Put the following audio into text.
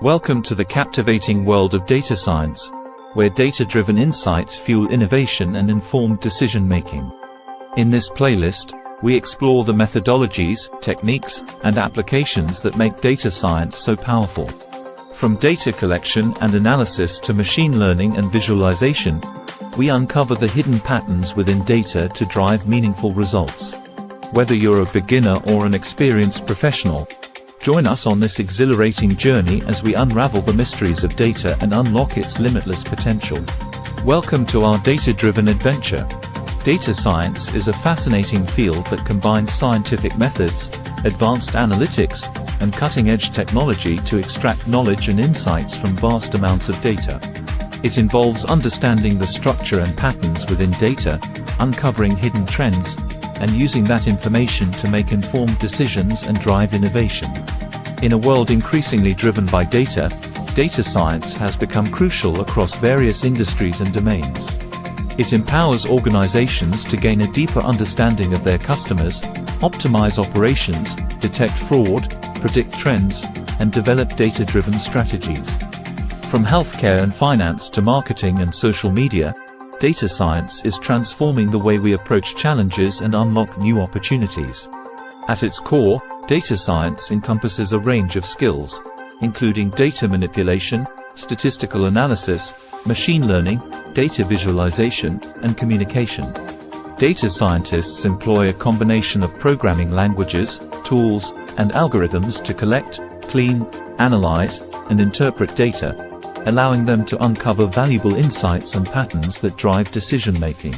Welcome to the captivating world of data science, where data-driven insights fuel innovation and informed decision-making. In this playlist, we explore the methodologies, techniques, and applications that make data science so powerful. From data collection and analysis to machine learning and visualization, we uncover the hidden patterns within data to drive meaningful results. Whether you're a beginner or an experienced professional, join us on this exhilarating journey as we unravel the mysteries of data and unlock its limitless potential. Welcome to our data-driven adventure. Data science is a fascinating field that combines scientific methods, advanced analytics, and cutting-edge technology to extract knowledge and insights from vast amounts of data. It involves understanding the structure and patterns within data, uncovering hidden trends, and using that information to make informed decisions and drive innovation. In a world increasingly driven by data, data science has become crucial across various industries and domains. It empowers organizations to gain a deeper understanding of their customers, optimize operations, detect fraud, predict trends, and develop data-driven strategies. From healthcare and finance to marketing and social media, data science is transforming the way we approach challenges and unlock new opportunities. At its core, data science encompasses a range of skills, including data manipulation, statistical analysis, machine learning, data visualization, and communication. Data scientists employ a combination of programming languages, tools, and algorithms to collect, clean, analyze, and interpret data, allowing them to uncover valuable insights and patterns that drive decision-making.